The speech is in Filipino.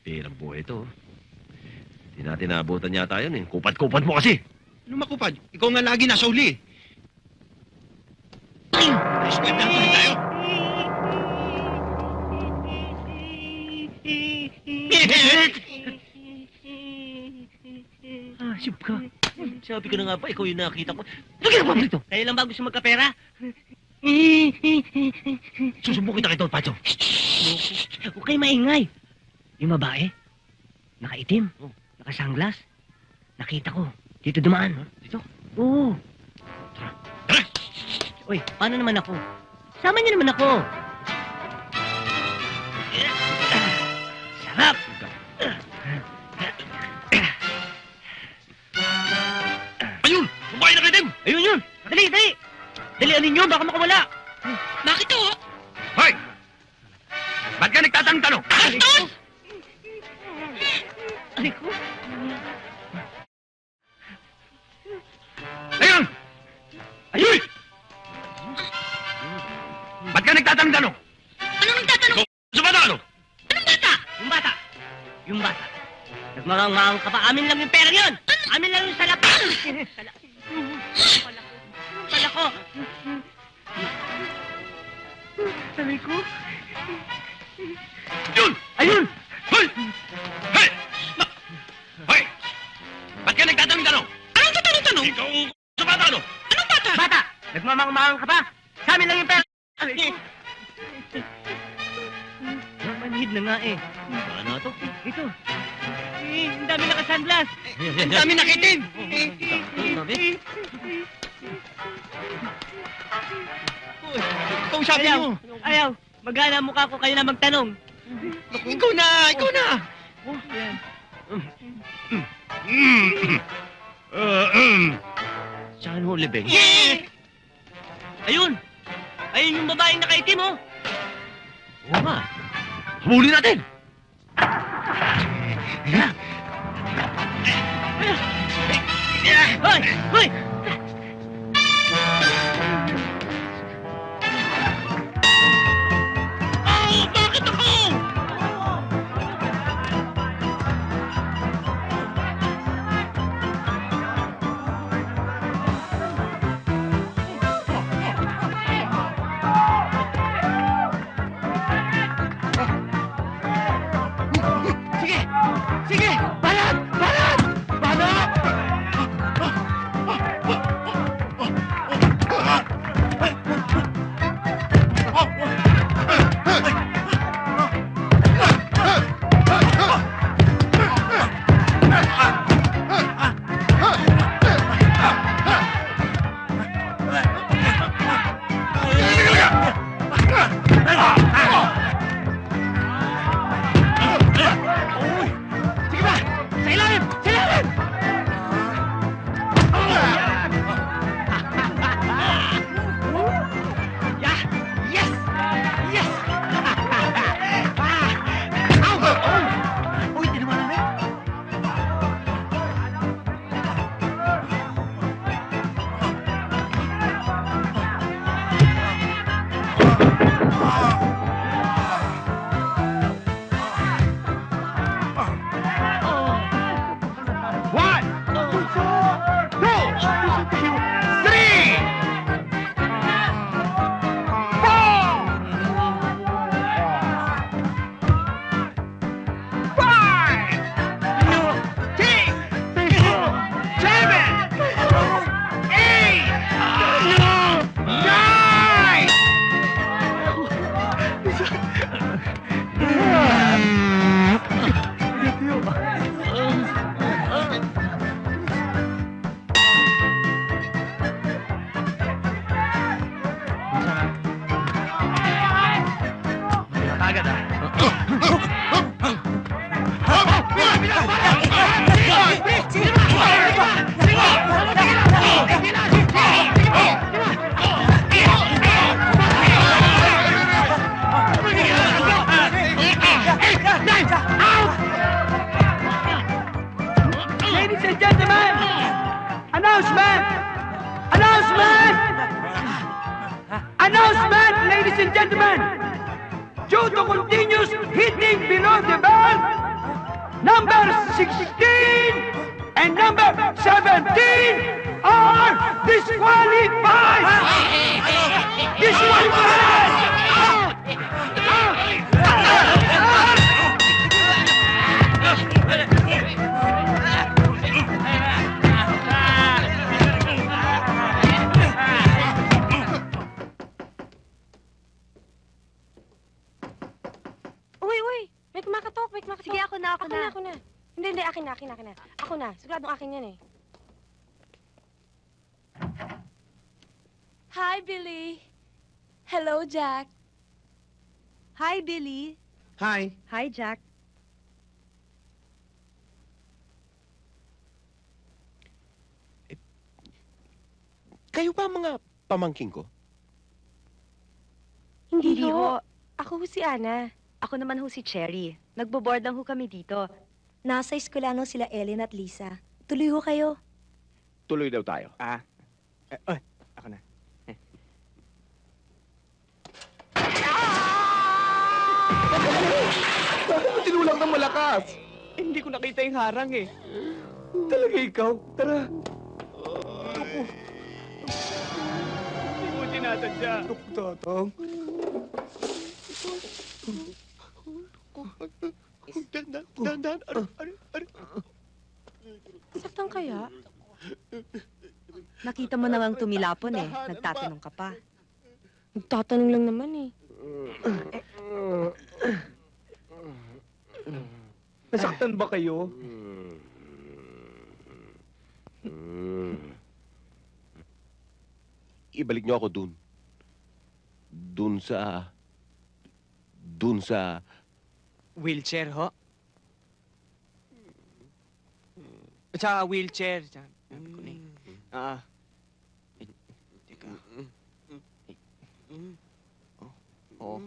Pirang buhay ito. Hindi natin naabutan yata yun eh. Kupat-kupat mo kasi. Ano makupad? Ikaw nga lagi nasa uli. Eskwentahan tuloy tayo. Sip ka. Sabi ko na nga ba, ikaw yung nakita ko. Ano ginagawa mo dito? Kayo lang ba gusto magkapera? Susumbong kita kay Don Pacho. Huwag kayo maingay. Yung babae, nakaitim, nakasanglas. Nakita ko. Dito dumaan. Dito? Oo. Tara! Uy, paano naman ako? Sama niyo naman ako. Sarap! Ayun! Babae na kaitim! Ayun yun! Dali, dali! Dalian ninyo, baka makawala. Bakit ho? Hoy! Ba't ka nagtatanong-tanong? Bastos! Aray ko. Ayun! Ayun! Ba't ka nagtatanong-tanong? Anong nagtatanong? Sa bata ano? Anong bata? Yung bata. Yung bata. Nagmarang-marang ka pa. Amin lang yung pera yun. Amin lang yung salap. Pala ko. Sabi ko. Yun! Ayun! Hoy! Hey! Hoy! Ba't ka nagtatanong-tanong? Anong tatanong-tanong? Ikaw sa bata ano? Anong bata? Bata! Nagmamang-marang ka pa. Sa amin lang yung pera. Manhid na nga eh. Ano to? Ito. Ang dami naka-sunglass. Ang dami nakitim. Ikaw sabi Ayaw. mo. Ayaw. Magana mukha ko kayo na magtanong. Ikaw na, ikaw na. Oh, yan. Saan ho, Libeng? Ayun! Ayun yung babaeng nakaitim, oh! Oo nga. Habulin natin! Hoy! Hoy! Oh, bakit ako? Sige! Sige! Balat! Balat! Balat! number 16 and number 17 are disqualified! Disqualified! Uy! May kumakatok, may kumakatok. Sige, ako na. Ako na. Hindi, akin na. Ako na. Siguradong akin yan eh. Hi, Billy. Hello, Jack. Hi, Billy. Hi. Hi, Jack. Kayo ba mga pamangking ko? Hindi ho. Ako ho si Ana. Ako naman ho si Cherry. Nagbo-board lang ho kami dito. Nasa eskwelano sila Ellen at Lisa. Tuloy ho kayo. Tuloy daw tayo. Ako na. Bakit mo tinulang ng malakas? Hindi ko nakita yung harang eh. Talaga ikaw? Tara. Hindi ko tinatadya. Tatang. Dandan. Saktan kaya? Nakita mo na ngang tumilapon eh. Nagtatanong ka pa. Nagtatanong lang naman eh. Nasaktan ba kayo? Ibalik niyo ako dun. Dun sa... Wheelchair, ho? At saka wheelchair. Teka. Oh.